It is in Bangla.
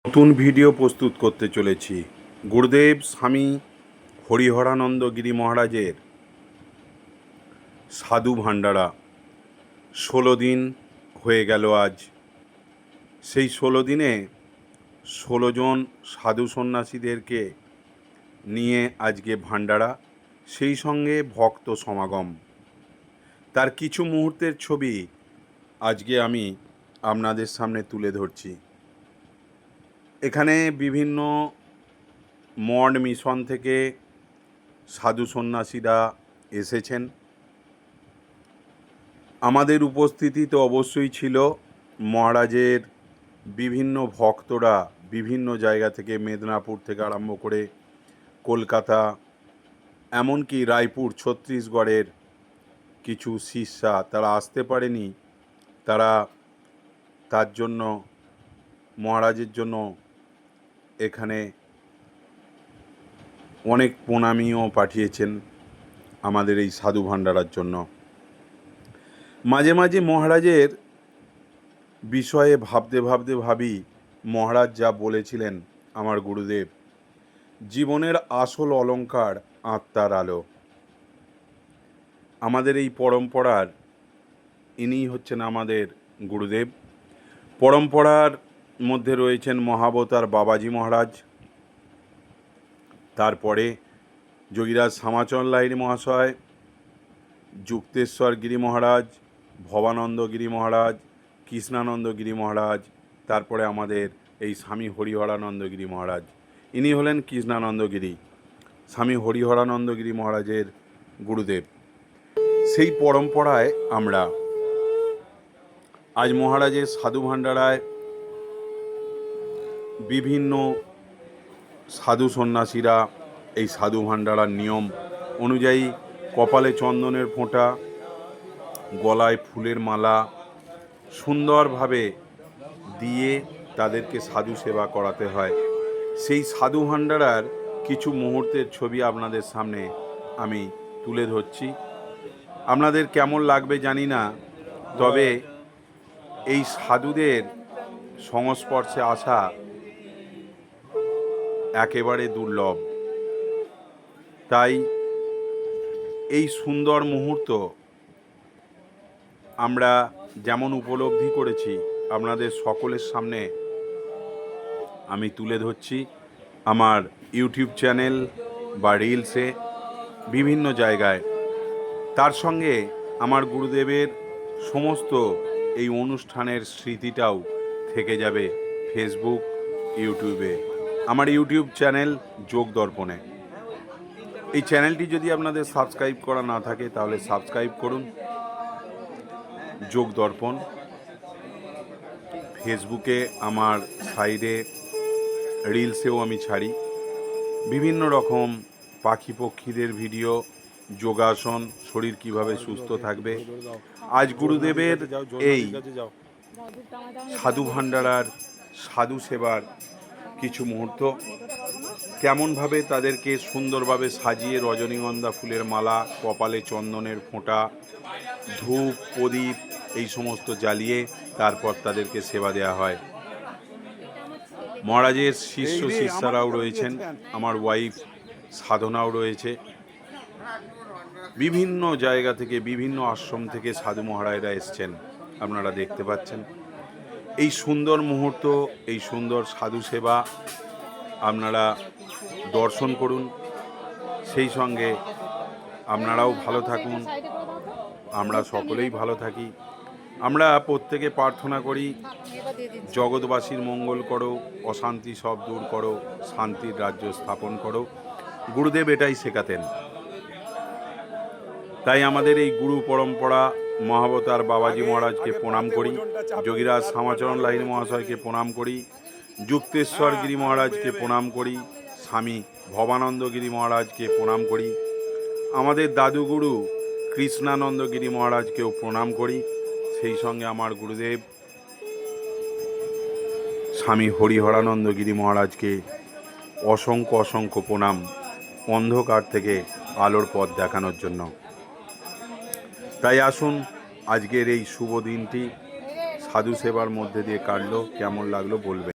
নতুন ভিডিও প্রস্তুত করতে চলেছি। গুরুদেব স্বামী হরিহরানন্দ গিরি মহারাজের সাধু ভাণ্ডারা 16 দিন হয়ে গেল আজ। সেই 16 দিনে 16 জন সাধু সন্ন্যাসীদেরকে নিয়ে আজকে ভাণ্ডারা, সেই সঙ্গে ভক্ত সমাগম। তার কিছু মুহূর্তের ছবি আজকে আমি আপনাদের সামনে তুলে ধরছি। এখানে বিভিন্ন মঠ মিশন থেকে সাধু সন্ন্যাসীরা এসেছেন। আমাদের উপস্থিতি তো অবশ্যই ছিল। মহারাজের বিভিন্ন ভক্তরা বিভিন্ন জায়গা থেকে, মেদিনীপুর থেকে আরম্ভ করে কলকাতা, এমনকি রায়পুর, ছত্তিশগড়ের কিছু শিষ্যা তারা আসতে পারেনি। তারা তার জন্য, মহারাজের জন্য এখানে অনেক প্রণামীও পাঠিয়েছেন আমাদের এই সাধু ভাণ্ডারার জন্য। মাঝে মাঝে মহারাজের বিষয়ে ভাবতে ভাবি মহারাজ যা বলেছিলেন আমার গুরুদেব, জীবনের আসল অলংকার আত্মার আলো। আমাদের এই পরম্পরার ইনিই হচ্ছেন আমাদের গুরুদেব। পরম্পরার মধ্যে রয়েছেন মহাবতার বাবাজি মহারাজ, তারপরে যোগীরাজ শ্যামাচরণ লাহিড়ী মহাশয়, যুক্তেশ্বর গিরি মহারাজ, ভবানন্দ গিরি মহারাজ, কৃষ্ণানন্দ গিরি মহারাজ, তারপরে আমাদের এই স্বামী হরিহরানন্দ গিরি মহারাজ। ইনি হলেন কৃষ্ণানন্দ গিরি, স্বামী হরিহরানন্দ গিরি মহারাজের গুরুদেব। সেই পরম্পরায় আমরা আজ মহারাজের সাধু ভাণ্ডারায় বিভিন্ন সাধু সন্ন্যাসীরা এই সাধু ভাণ্ডারার নিয়ম অনুযায়ী কপালে চন্দনের ফোঁটা, গলায় ফুলের মালা সুন্দরভাবে দিয়ে তাদেরকে সাধু সেবা করাতে হয়। সেই সাধু ভাণ্ডারার কিছু মুহূর্তের ছবি আপনাদের সামনে আমি তুলে ধরছি। আপনাদের কেমন লাগবে জানি না, তবে এই সাধুদের সংস্পর্শে আসা একেবারে দুর্লভ। তাই এই সুন্দর মুহূর্ত আমরা যেমন উপলব্ধি করেছি, আপনাদের সকলের সামনে আমি তুলে ধরছি আমার ইউটিউব চ্যানেল বা রিলসে, বিভিন্ন জায়গায়। তার সঙ্গে আমার গুরুদেবের সমস্ত এই অনুষ্ঠানের স্মৃতিটাও থেকে যাবে ফেসবুক, ইউটিউবে, আমার ইউটিউব চ্যানেল যোগ দর্পণে। এই চ্যানেলটি যদি আপনাদের সাবস্ক্রাইব করা না থাকে তাহলে সাবস্ক্রাইব করুন। যোগ দর্পণ ফেসবুকে আমার সাইডে রিলসেও আমি ছাড়ি বিভিন্ন রকম পাখি পক্ষীদের ভিডিও, যোগাসন, শরীর কিভাবে সুস্থ থাকবে। আজ গুরুদেবের এই সাধু ভাণ্ডারার সাধু সেবার কিছু মুহূর্ত, কেমনভাবে তাদেরকে সুন্দরভাবে সাজিয়ে রজনীগন্ধা ফুলের মালা, কপালে চন্দনের ফোঁটা, ধূপ প্রদীপ এই সমস্ত জ্বালিয়ে তারপর তাদেরকে সেবা দেওয়া হয়। মহারাজের শিষ্য শিষ্যারাও রয়েছেন, আমার ওয়াইফ সাধনাও রয়েছে। বিভিন্ন জায়গা থেকে, বিভিন্ন আশ্রম থেকে সাধু মহারাজরা এসছেন, আপনারা দেখতে পাচ্ছেন। এই সুন্দর মুহূর্ত, এই সুন্দর সাধু সেবা আপনারা দর্শন করুন। সেই সঙ্গে আপনারাও ভালো থাকুন, আমরা সকলেই ভালো থাকি। আমরা প্রত্যেকে প্রার্থনা করি, জগৎবাসীর মঙ্গল করো, অশান্তি সব দূর করো, শান্তির রাজ্য স্থাপন করো। গুরুদেব এটাই শেখাতেন। তাই আমাদের এই গুরু পরম্পরা, মহাবতার বাবাজি মহারাজকে প্রণাম করি, যোগীরাজ শ্যামাচরণ লাহিড়ী মহাশয়কে প্রণাম করি, যুক্তেশ্বর গিরি মহারাজকে প্রণাম করি, স্বামী ভবানন্দ গিরি মহারাজকে প্রণাম করি, আমাদের দাদুগুরু কৃষ্ণানন্দ গিরি মহারাজকেও প্রণাম করি। সেই সঙ্গে আমার গুরুদেব স্বামী হরিহরানন্দ গিরি মহারাজকে অসংখ্য অসংখ্য প্রণাম, অন্ধকার থেকে আলোর পথ দেখানোর জন্য। তাই আসুন আজকের এই শুভ দিনটি সাধু সেবার মধ্যে দিয়ে কাটলো, কেমন লাগলো বলবেন।